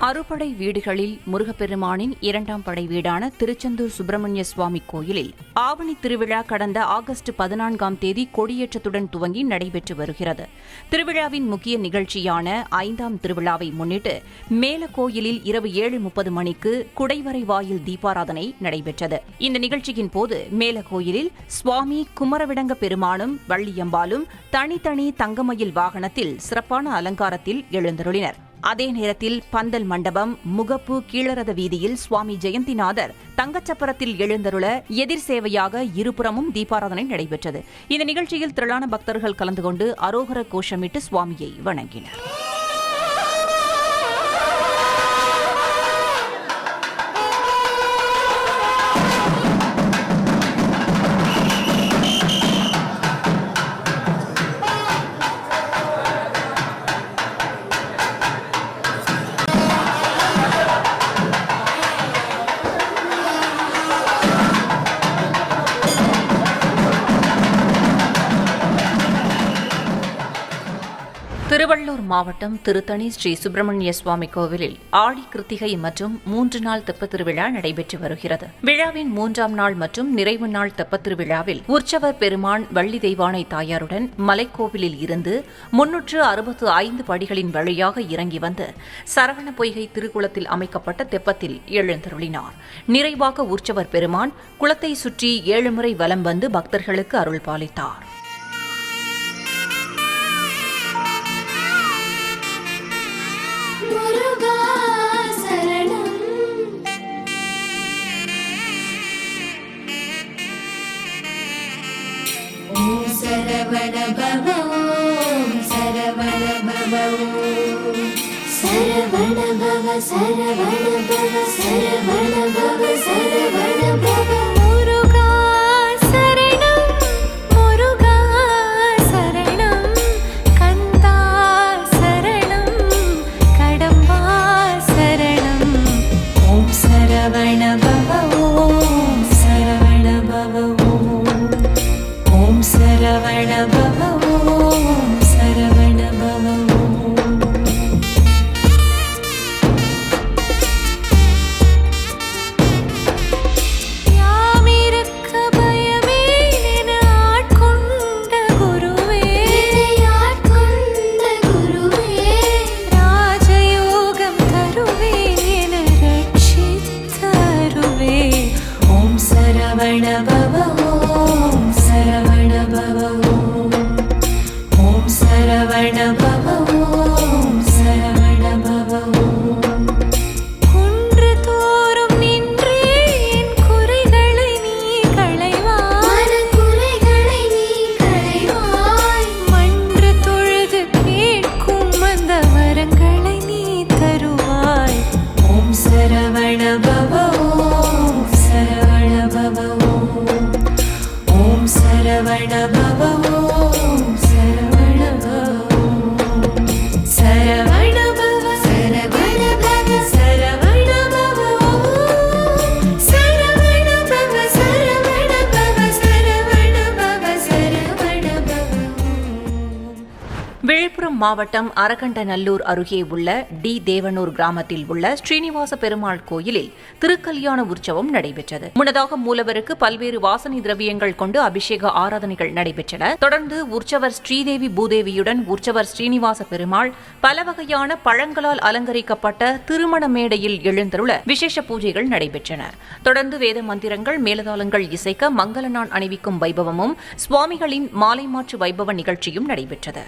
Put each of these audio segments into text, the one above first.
அறுபடை வீடுகளில் முருகப்பெருமானின் இரண்டாம் படை வீடான திருச்செந்தூர் சுப்பிரமணிய சுவாமி கோயிலில் ஆவணி திருவிழா கடந்த ஆகஸ்ட் 14ஆம் தேதி கொடியேற்றத்துடன் துவங்கி நடைபெற்று வருகிறது. திருவிழாவின் முக்கிய நிகழ்ச்சியான 5ஆம் திருவிழாவை முன்னிட்டு மேலக்கோயிலில் இரவு 7:30 மணிக்கு குடைவரை வாயில் தீபாராதனை நடைபெற்றது. இந்த நிகழ்ச்சியின் போது மேலக்கோயிலில் சுவாமி குமரவிடங்க பெருமானும் வள்ளியம்பாலும் தனித்தனி தங்கமயில் வாகனத்தில் சிறப்பான அலங்காரத்தில் எழுந்தருளினர். அதே நேரத்தில் பந்தல் மண்டபம், முகப்பு, கீழரத வீதியில் சுவாமி ஜெயந்திநாதர் தங்கச்சப்பரத்தில் எழுந்தருள எதிர் சேவையாக இருபுறமும் தீபாராதனை நடைபெற்றது. இந்த நிகழ்ச்சியில் திரளான பக்தர்கள் கலந்து கொண்டு அரோகர கோஷமிட்டு சுவாமியை வணங்கினர். திருவள்ளூர் மாவட்டம் திருத்தணி ஸ்ரீ சுப்பிரமணிய சுவாமி கோவிலில் ஆடி கிருத்திகை மற்றும் 3 நாள் தெப்பத் திருவிழா நடைபெற்று வருகிறது. விழாவின் 3ஆம் நாள் மற்றும் நிறைவு நாள் தெப்பத் திருவிழாவில் உற்சவர் பெருமான் வள்ளி தெய்வானை தாயாருடன் மலைக்கோவிலில் இருந்து 365 படிகளின் வழியாக இறங்கி வந்து சரவண பொய்கை திருக்குளத்தில் அமைக்கப்பட்ட தெப்பத்தில் எழுந்தருளினார். நிறைவாக உற்சவர் பெருமான் குளத்தை சுற்றி 7 முறை வலம் வந்து பக்தர்களுக்கு அருள் பாலித்தார். சரவண பவ ஓம் சரவண பவ ஓம் சரவண பவ சரவண பவ சரவண பவ சரவண பவ முருகா சரணம் முருகா சரணம் கந்தா சரணம் கடம்பா சரணம் ஓம் சரவண பவ ஓம் சரவண பவ ஓம் சரவண பவ ஓம் சரவண பவ ஓம் யாமிருக்க பயமே என ஆட்கொண்ட குருவே ராஜயோகம் தருவே என ரட்சித்தருவே ஓம் சரவண பவ ஓம் சரவண பவ ஓம் சரவண பவ ஓம் சரவண பவ ஓம் குன்று தோறும் நின்றே என் குறைகளை நீ களைவாய் மன்று தொழுது கேட்கும் அந்த வரங்களை நீ தருவாய் ஓம் சரவண பவ ஓம் சரவண பவ ஓம் சரவண பவ ஓம் சரவண பவ சரவண பவ சரவண பவ சரவண பவ சரவண பவ சரவண பவ சரவண பவ சரவண பவ. விழுப்புரம் மாவட்டம் அரகண்டநல்லூர் அருகே உள்ள டி தேவனூர் கிராமத்தில் உள்ள ஸ்ரீனிவாச பெருமாள் கோயிலில் திருக்கல்யாண உற்சவம் நடைபெற்றது. முன்னதாக மூலவருக்கு பல்வேறு வாசனை திரவியங்கள் கொண்டு அபிஷேக ஆராதனைகள் நடைபெற்றன. தொடர்ந்து உற்சவர் ஸ்ரீதேவி பூதேவியுடன் உற்சவர் ஸ்ரீனிவாச பெருமாள் பல வகையான பழங்களால் அலங்கரிக்கப்பட்ட திருமண மேடையில் எழுந்தருள விசேஷ பூஜைகள் நடைபெற்றன. தொடர்ந்து வேத மந்திரங்கள், மேலதாளங்கள் இசைக்க மங்களநான் அணிவிக்கும் வைபவமும் சுவாமிகளின் மாலை மாற்று வைபவ நிகழ்ச்சியும் நடைபெற்றது.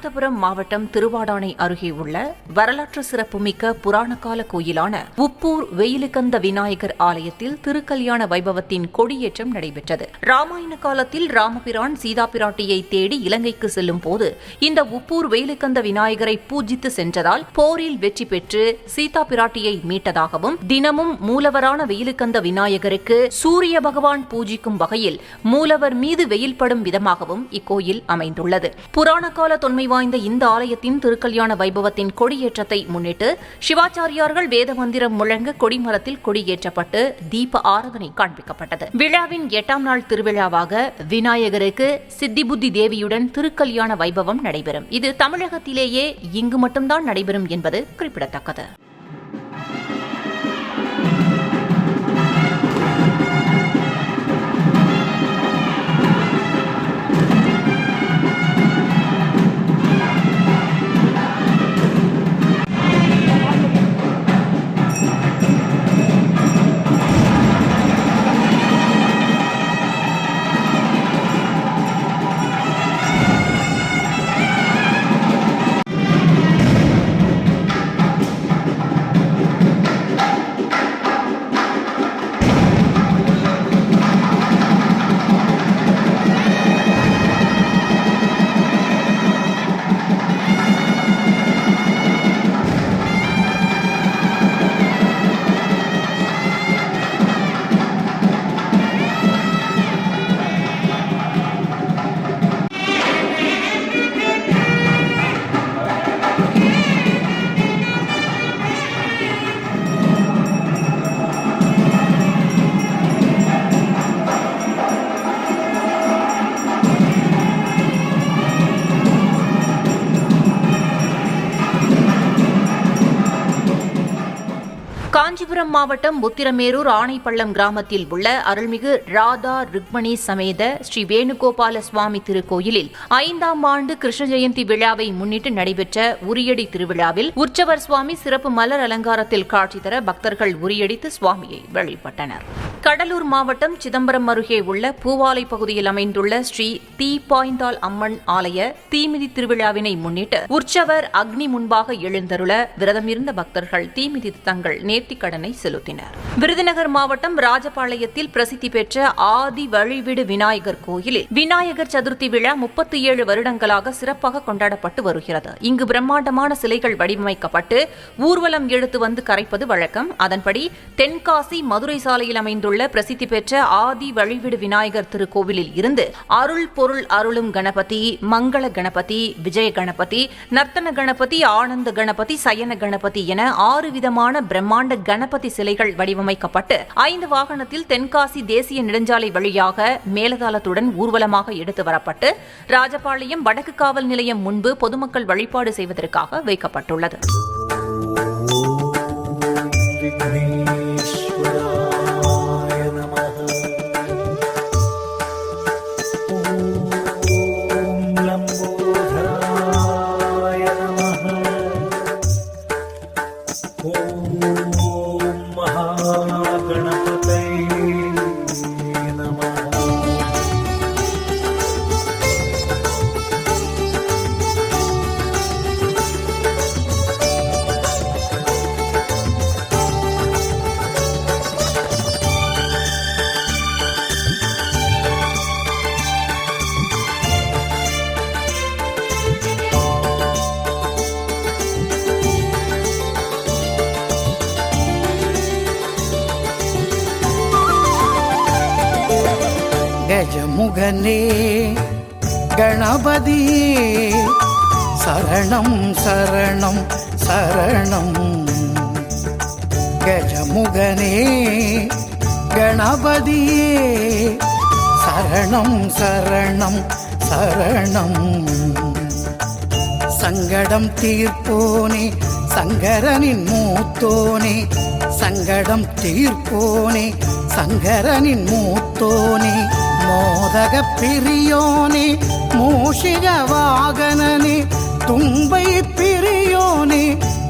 ராமநாதபுரம் மாவட்டம் திருவாடானை அருகே உள்ள வரலாற்று சிறப்புமிக்க புராணகால கோயிலான உப்பூர் வெயிலுகந்த விநாயகர் ஆலயத்தில் திருக்கல்யாண வைபவத்தின் கொடியேற்றம் நடைபெற்றது. ராமாயண காலத்தில் ராமபிரான் சீதா பிராட்டியை தேடி இலங்கைக்கு செல்லும் போது இந்த உப்பூர் வெயிலுகந்த விநாயகரை பூஜித்து சென்றதால் போரில் வெற்றி பெற்று சீதா பிராட்டியை மீட்டதாகவும், தினமும் மூலவரான வெயிலுகந்த விநாயகருக்கு சூரிய பகவான் பூஜிக்கும் வகையில் மூலவர் மீது வெயில் படும் விதமாகவும் இக்கோயில் அமைந்துள்ளது. புராணகால தொன்மை வாய்ந்த இந்த ஆலயத்தின் திருக்கல்யாண வைபவத்தின் கொடியேற்றத்தை முன்னிட்டு சிவாச்சாரியார்கள் வேத மந்திரம் முழங்க கொடிமரத்தில் கொடியேற்றப்பட்டு தீப ஆராதனை காண்பிக்கப்பட்டது. விழாவின் 8ஆம் நாள் திருவிழாவாக விநாயகருக்கு சித்தி புத்தி தேவியுடன் திருக்கல்யாண வைபவம் நடைபெறும். இது தமிழகத்திலேயே இங்கு மட்டும்தான் நடைபெறும் என்பது குறிப்பிடத்தக்கது. காஞ்சிபுரம் மாவட்டம் உத்திரமேரூர் ஆனைப்பள்ளம் கிராமத்தில் உள்ள அருள்மிகு ராதா ருக்மணி சமேத ஸ்ரீ வேணுகோபால சுவாமி திருக்கோயிலில் 5ஆம் ஆண்டு கிருஷ்ண ஜெயந்தி விழாவை முன்னிட்டு நடைபெற்ற உரியடி திருவிழாவில் உற்சவர் சுவாமி சிறப்பு மலர் அலங்காரத்தில் காட்சி தர பக்தர்கள் உரியடித்து சுவாமியை வழிபட்டனர். கடலூர் மாவட்டம் சிதம்பரம் அருகே உள்ள பூவாலை பகுதியில் அமைந்துள்ள ஸ்ரீ தீப்பாய்ந்தாள் அம்மன் ஆலய தீமிதி திருவிழாவினை முன்னிட்டு உற்சவர் அக்னி முன்பாக எழுந்தருள விரதமிருந்த பக்தர்கள் தீமிதித்து தங்கள் கடனை செலுத்தினர். விருதுநகர் மாவட்டம் ராஜபாளையத்தில் பிரசித்தி பெற்ற ஆதி வழிவிடு விநாயகர் கோயிலில் விநாயகர் சதுர்த்தி விழா 37 வருடங்களாக சிறப்பாக கொண்டாடப்பட்டு வருகிறது. இங்கு பிரம்மாண்டமான சிலைகள் வடிவமைக்கப்பட்டு ஊர்வலம் எடுத்து வந்து கரைப்பது வழக்கம். அதன்படி தென்காசி மதுரை சாலையில் அமைந்துள்ள பிரசித்தி பெற்ற ஆதி வழிவிடு விநாயகர் திருக்கோவிலில் இருந்து அருள் பொருள் அருளும் கணபதி, மங்கள கணபதி, விஜய கணபதி, நர்த்தன கணபதி, ஆனந்த கணபதி, சயன கணபதி என 6 விதமான பிரம்மாண்ட கணபதி சிலைகள் வடிவமைக்கப்பட்டு 5 வாகனத்தில் தென்காசி தேசிய நெடுஞ்சாலை வழியாக மேலதாளத்துடன் ஊர்வலமாக எடுத்து வரப்பட்டு ராஜபாளையம் வடக்கு காவல் நிலையம் முன்பு பொதுமக்கள் வழிபாடு செய்வதற்காக வைக்கப்பட்டுள்ளது. கஜமுகனே கணபதியே சரணம் சரணம் சரணம். கஜமுகனே கணபதியே சரணம் சரணம் சரணம். சங்கடம் தீர்ப்போனே சங்கரனின் மூத்தோனே, சங்கடம் தீர்ப்போனே சங்கரனின் மூத்தோனே, மோதக பிரியோனே மூஷிக வாகனனே, தும்பை பிரியோனே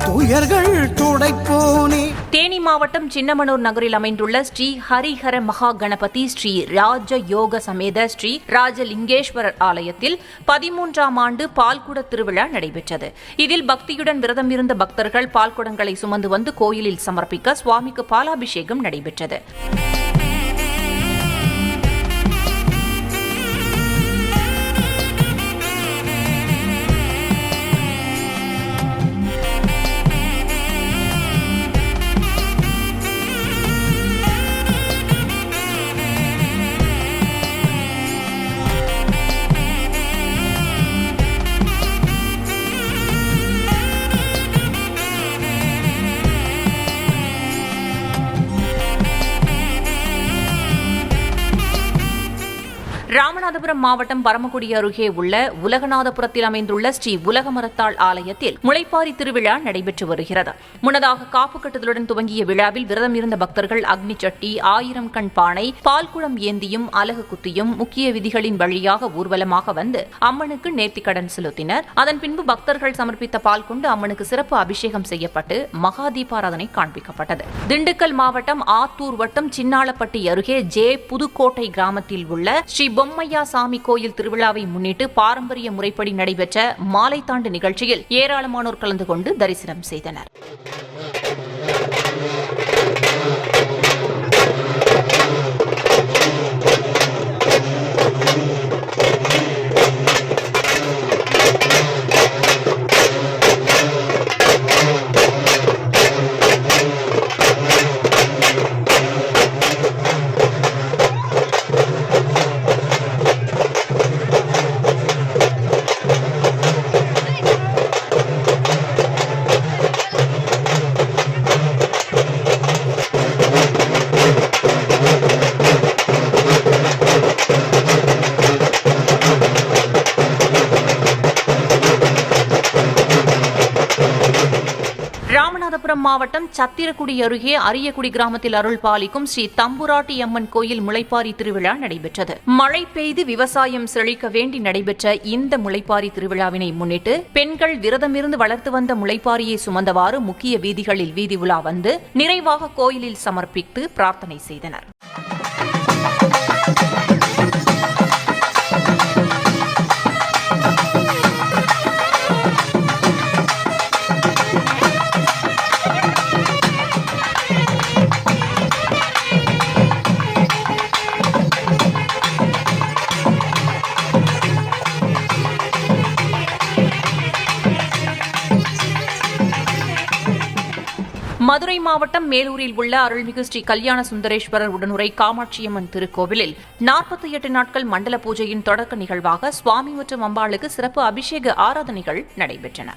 துயர்கள் துடைப்போனே. தேனி மாவட்டம் சின்னமனூர் நகரில் அமைந்துள்ள ஸ்ரீ ஹரிஹர மகா கணபதி ஸ்ரீ ராஜ யோக சமேத ஸ்ரீ ராஜலிங்கேஸ்வரர் ஆலயத்தில் 13ஆம் ஆண்டு பால்குட திருவிழா நடைபெற்றது. இதில் பக்தியுடன் விரதம் இருந்த பக்தர்கள் பால்குடங்களை சுமந்து வந்து கோயிலில் சமர்ப்பிக்க சுவாமிக்கு பாலாபிஷேகம் நடைபெற்றது. ராமநாதபுரம் மாவட்டம் பரமக்குடி அருகே உள்ள உலகநாதபுரத்தில் அமைந்துள்ள ஸ்ரீ உலகமரத்தாள் ஆலயத்தில் முளைப்பாரி திருவிழா நடைபெற்று வருகிறது. முன்னதாக காப்பு கட்டுதலுடன் துவங்கிய விழாவில் விரதம் இருந்த பக்தர்கள் அக்னி சட்டி, 1000 கண் பானை, பால்குடம் ஏந்தியும் அலகு குத்தியும் முக்கிய விதிகளின் வழியாக ஊர்வலமாக வந்து அம்மனுக்கு நேர்த்திக்கடன் செலுத்தினர். அதன் பின்பு பக்தர்கள் சமர்ப்பித்த பால் கொண்டு அம்மனுக்கு சிறப்பு அபிஷேகம் செய்யப்பட்டு மகா தீபாராதனை காண்பிக்கப்பட்டது. திண்டுக்கல் மாவட்டம் ஆத்தூர் வட்டம் சின்னாளப்பட்டி அருகே புதுக்கோட்டை கிராமத்தில் உள்ள ஸ்ரீ பொம்மையா சாமி கோயில் திருவிழாவை முன்னிட்டு பாரம்பரிய முறைப்படி நடைபெற்ற மாலை தாண்டு நிகழ்ச்சியில் ஏராளமானோர் கலந்து கொண்டு தரிசனம் செய்தனர். ராமநாதபுரம் மாவட்டம் சத்திரக்குடி அருகே அரியக்குடி கிராமத்தில் அருள் பாலிக்கும் ஸ்ரீ தம்புராட்டி அம்மன் கோயில் முளைப்பாரி திருவிழா நடைபெற்றது. மழை பெய்து விவசாயம் செழிக்க வேண்டி நடைபெற்ற இந்த முளைப்பாரி திருவிழாவினை முன்னிட்டு பெண்கள் விரதமிருந்து வளர்த்து வந்த முளைப்பாரியை சுமந்தவாறு முக்கிய வீதிகளில் வீதி உலா வந்து நிறைவாக கோயிலில் சமர்ப்பித்து பிரார்த்தனை செய்தனர். மதுரை மாவட்டம் மேலூரில் உள்ள அருள்மிகு ஸ்ரீ கல்யாண சுந்தரேஸ்வரர் உடனுரை காமாட்சியம்மன் திருக்கோவிலில் 48 நாட்கள் மண்டல பூஜையின் தொடக்க நிகழ்வாக சுவாமி மற்றும் அம்பாளுக்கு சிறப்பு அபிஷேக ஆராதனைகள் நடைபெற்றன.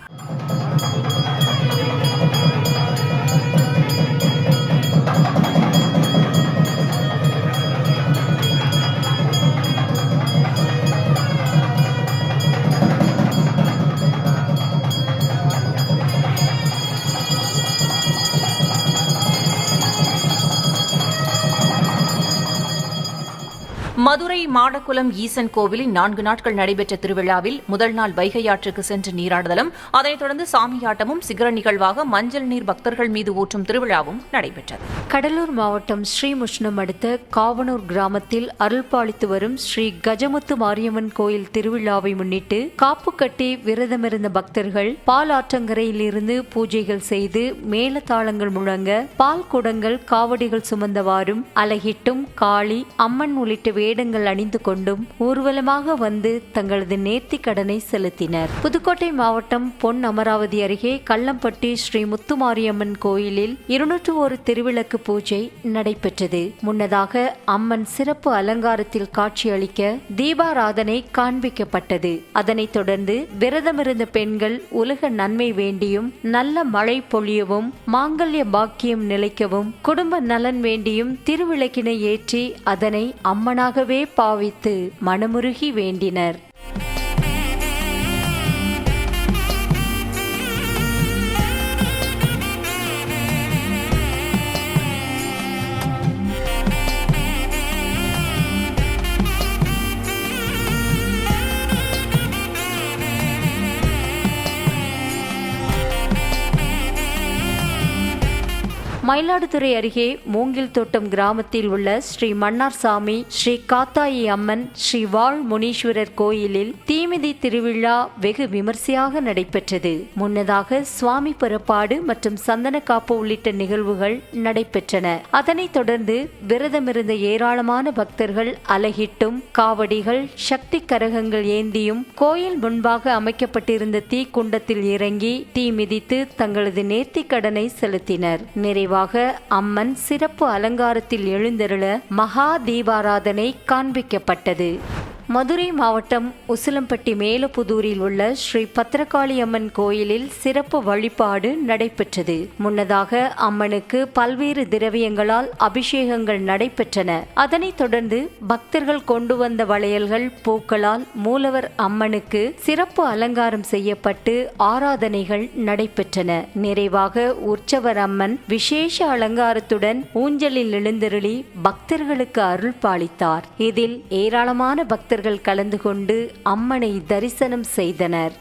மதுரை மாடக்குளம் ஈசன் கோவிலில் 4 நாட்கள் நடைபெற்ற திருவிழாவில் முதல் நாள் வைகை ஆற்றுக்கு சென்று நீராடுதலும், அதனைத் தொடர்ந்து சாமியாட்டமும், சிகர நிகழ்வாக மஞ்சள் நீர் பக்தர்கள் மீது ஊற்றும் திருவிழாவும் நடைபெற்றது. கடலூர் மாவட்டம் ஸ்ரீமுஷ்ணம் அடுத்த காவனூர் கிராமத்தில் அருள்பாலித்து வரும் ஸ்ரீ கஜமுத்து மாரியம்மன் கோயில் திருவிழாவை முன்னிட்டு காப்பு கட்டி விரதமிருந்த பக்தர்கள் பால் ஆற்றங்கரையிலிருந்து பூஜைகள் செய்து மேளதாளங்கள் முழங்க பால் குடங்கள், காவடிகள் சுமந்தவாறும் அலகிட்டும் காளி, அம்மன் உள்ளிட்ட வேடங்கள் அணிந்து கொண்டும் ஊர்வலமாக வந்து தங்களது நேர்த்தி கடனை செலுத்தினர். புதுக்கோட்டை மாவட்டம் பொன் அமராவதி அருகே கள்ளம்பட்டி ஸ்ரீ முத்துமாரியம்மன் கோயிலில் 201 திருவிளக்கு பூஜை நடைபெற்றது. முன்னதாக அம்மன் சிறப்பு அலங்காரத்தில் காட்சியளிக்க தீபாராதனை காண்பிக்கப்பட்டது. அதனைத் தொடர்ந்து விரதமிருந்த பெண்கள் உலக நன்மை வேண்டியும், நல்ல மழை பொழியவும், மாங்கல்ய பாக்கியம் நிலைக்கவும், குடும்ப நலன் வேண்டியும் திருவிளக்கினை ஏற்றி அதனை அம்மனாகவே பாவித்து மனமுருகி வேண்டினர். மயிலாடுதுறை அருகே மூங்கில் தோட்டம் கிராமத்தில் உள்ள ஸ்ரீ மன்னார்சாமி ஸ்ரீ காத்தாயி அம்மன் ஸ்ரீ வாழ் முனீஸ்வரர் கோயிலில் தீமிதி திருவிழா வெகு விமர்சையாக நடைபெற்றது. முன்னதாக சுவாமி புறப்பாடு மற்றும் சந்தன காப்பு உள்ளிட்ட நிகழ்வுகள் நடைபெற்றன. அதனைத் தொடர்ந்து விரதமிருந்த ஏராளமான பக்தர்கள் அலகிட்டும் காவடிகள் சக்தி கரகங்கள் ஏந்தியும் கோயில் முன்பாக அமைக்கப்பட்டிருந்த தீக்குண்டத்தில் இறங்கி தீ மிதித்து தங்களது நேர்த்திக் கடனை செலுத்தினர். நிறைவாக அம்மன் சிறப்பு அலங்காரத்தில் எழுந்தருள மகா தீபாராதனை காண்பிக்கப்பட்டது. மதுரை மாவட்டம் உசிலம்பட்டி மேலப்புதூரில் உள்ள ஸ்ரீ பத்திரகாளி அம்மன் கோயிலில் சிறப்பு வழிபாடு நடைபெற்றது. முன்னதாக அம்மனுக்கு பல்வேறு திரவியங்களால் அபிஷேகங்கள் நடைபெற்றன. அதனைத் தொடர்ந்து பக்தர்கள் கொண்டு வந்த வளையல்கள் பூக்களால் மூலவர் அம்மனுக்கு சிறப்பு அலங்காரம் செய்யப்பட்டு ஆராதனைகள் நடைபெற்றன. நிறைவாக உற்சவர் அம்மன் விசேஷ அலங்காரத்துடன் ஊஞ்சலில் எழுந்தருளி பக்தர்களுக்கு அருள் பாலித்தார். இதில் ஏராளமான பக்தர்கள் கலந்து கொண்டு அம்மனை தரிசனம் செய்தனர்.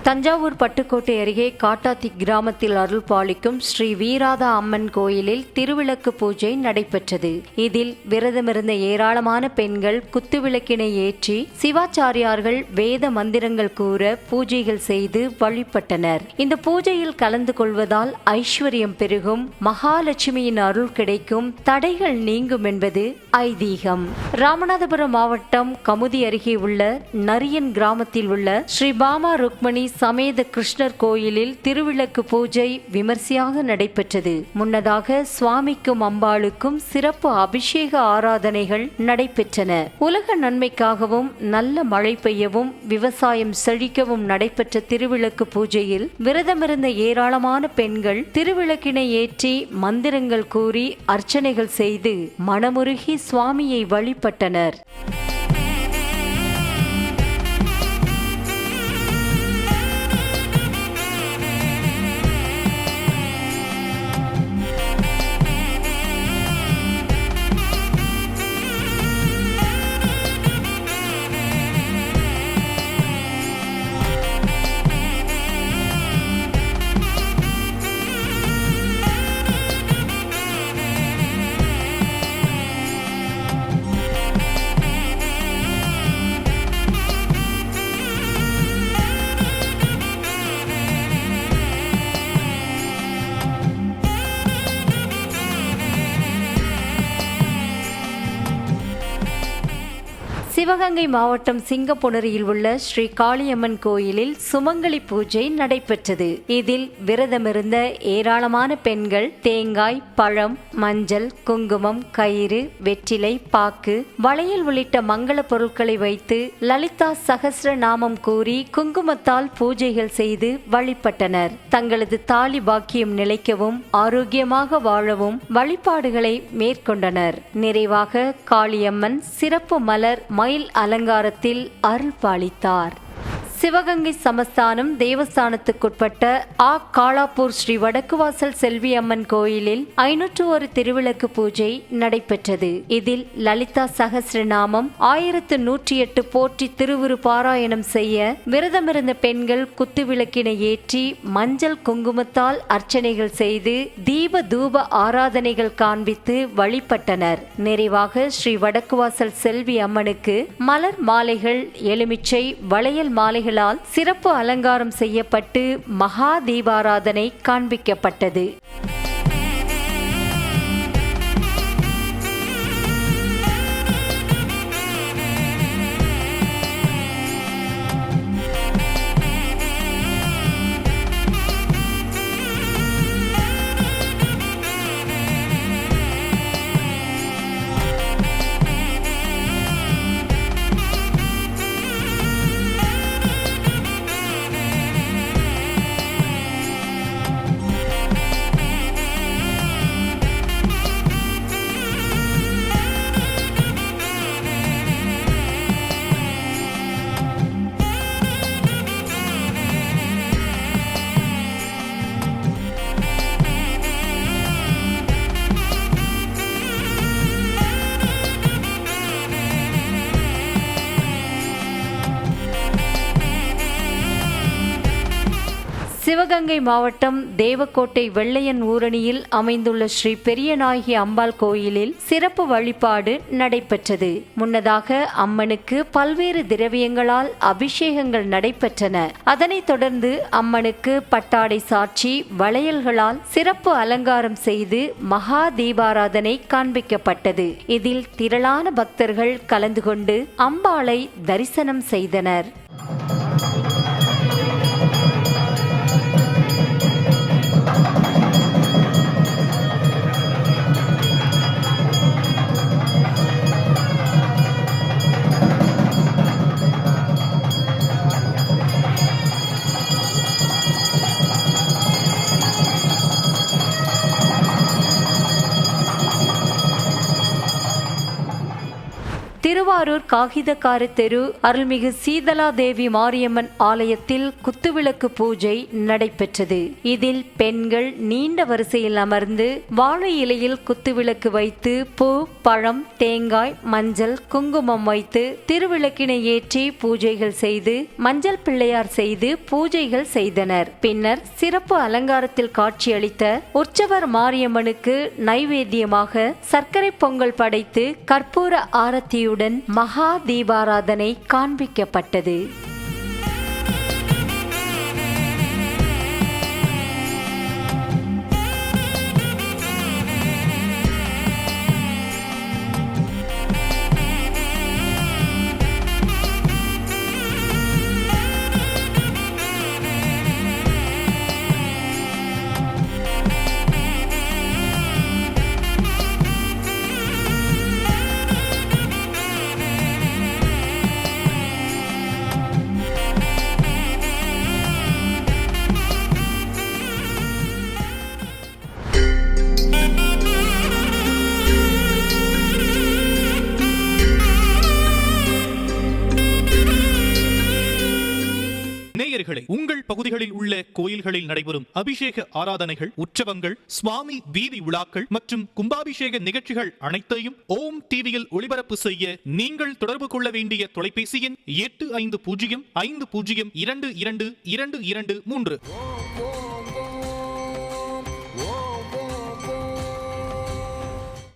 தஞ்சாவூர் பட்டுக்கோட்டை அருகே காட்டாத்தி கிராமத்தில் அருள் பாலிக்கும் ஸ்ரீ வீராதா அம்மன் கோயிலில் திருவிளக்கு பூஜை நடைபெற்றது. இதில் விரதமிருந்த ஏராளமான பெண்கள் குத்துவிளக்கினை ஏற்றி சிவாச்சாரியார்கள் வேத மந்திரங்கள் கூற பூஜைகள் செய்து வழிபட்டனர். இந்த பூஜையில் கலந்து கொள்வதால் ஐஸ்வர்யம் பெருகும், மகாலட்சுமியின் அருள் கிடைக்கும், தடைகள் நீங்கும் என்பது ஐதீகம். ராமநாதபுரம் மாவட்டம் கமுதி அருகே உள்ள நரியன் கிராமத்தில் உள்ள ஸ்ரீ பாமா ருக்மணி சமேத கிருஷ்ணர் கோயிலில் திருவிளக்கு பூஜை விமர்சையாக நடைபெற்றது. முன்னதாக சுவாமிக்கும் அம்பாளுக்கும் சிறப்பு அபிஷேக ஆராதனைகள் நடைபெற்றன. உலக நன்மைக்காகவும் நல்ல மழை பெய்யவும் விவசாயம் செழிக்கவும் நடைபெற்ற திருவிளக்கு பூஜையில் விரதமிருந்த ஏராளமான பெண்கள் திருவிளக்கினை ஏற்றி மந்திரங்கள் கூறி அர்ச்சனைகள் செய்து மனமுருகி சுவாமியை வழிபட்டனர். சிவகங்கை மாவட்டம் சிங்கப்புணரியில் உள்ள ஸ்ரீ காளியம்மன் கோயிலில் சுமங்கலி பூஜை நடைபெற்றது. இதில் விரதமிருந்த ஏராளமான பெண்கள் தேங்காய், பழம், மஞ்சள், குங்குமம், கயிறு, வெற்றிலை, பாக்கு, வளையல் உள்ளிட்ட மங்கள பொருட்களை வைத்து லலிதா சகஸ்ர நாமம் கூறி குங்குமத்தால் பூஜைகள் செய்து வழிபட்டனர். தங்களது தாலி பாக்கியம் நிலைக்கவும் ஆரோக்கியமாக வாழவும் வழிபாடுகளை மேற்கொண்டனர். நிறைவாக காளியம்மன் சிறப்பு மலர் மயில் அலங்காரத்தில் அருள் பாலித்தார். சிவகங்கை சமஸ்தானம் தேவஸ்தானத்துக்குட்பட்ட காளாப்பூர் ஸ்ரீ வடக்குவாசல் செல்வி அம்மன் கோயிலில் 501 திருவிளக்கு பூஜை நடைபெற்றது. இதில் லலிதா சகஸ்ரநாமம் 1108 போற்றி திருவுரு பாராயணம் செய்ய விரதமிருந்த பெண்கள் குத்துவிளக்கினை ஏற்றி மஞ்சள் குங்குமத்தால் அர்ச்சனைகள் செய்து தீப தூப ஆராதனைகள் காண்பித்து வழிபட்டனர். நிறைவாக ஸ்ரீ வடக்குவாசல் செல்வி அம்மனுக்கு மலர் மாலைகள், எலுமிச்சை, வளையல் மாலைகள் சிறப்பு அலங்காரம் செய்யப்பட்டு மகா தீபாராதனை காண்பிக்கப்பட்டது. சிவகங்கை மாவட்டம் தேவக்கோட்டை வெள்ளையன் ஊரணியில் அமைந்துள்ள ஸ்ரீ பெரியநாயகி அம்பாள் கோயிலில் சிறப்பு வழிபாடு நடைபெற்றது. முன்னதாக அம்மனுக்கு பல்வேறு திரவியங்களால் அபிஷேகங்கள் நடைபெற்றன. அதனைத் தொடர்ந்து அம்மனுக்கு பட்டாடை சாட்சி வளையல்களால் சிறப்பு அலங்காரம் செய்து மகா தீபாராதனை காண்பிக்கப்பட்டது. இதில் திரளான பக்தர்கள் கலந்து கொண்டு அம்பாளை தரிசனம் செய்தனர். திருவாரூர் காகிதக்கார தெரு அருள்மிகு சீதலா தேவி மாரியம்மன் ஆலயத்தில் குத்துவிளக்கு பூஜை நடைபெற்றது. இதில் பெண்கள் நீண்ட வரிசையில் அமர்ந்து வாழை இலையில் குத்துவிளக்கு வைத்து பூ, பழம், தேங்காய், மஞ்சள், குங்குமம் வைத்து திருவிளக்கினை ஏற்றி பூஜைகள் செய்து மஞ்சள் பிள்ளையார் செய்து பூஜைகள் செய்தனர். பின்னர் சிறப்பு அலங்காரத்தில் காட்சியளித்த உற்சவர் மாரியம்மனுக்கு நைவேத்தியமாக சர்க்கரை பொங்கல் படைத்து கற்பூர ஆரத்தியுடன் மகா தீபாராதனை காண்பிக்கப்பட்டது. உங்கள் பகுதிகளில் உள்ள கோயில்களில் நடைபெறும் அபிஷேக ஆராதனைகள், உற்சவங்கள், சுவாமி வீதி விழாக்கள் மற்றும் கும்பாபிஷேக நிகழ்ச்சிகள் அனைத்தையும் ஓம் டிவியில் ஒளிபரப்பு செய்ய நீங்கள் தொடர்பு கொள்ள வேண்டிய தொலைபேசி எண் 8505022223.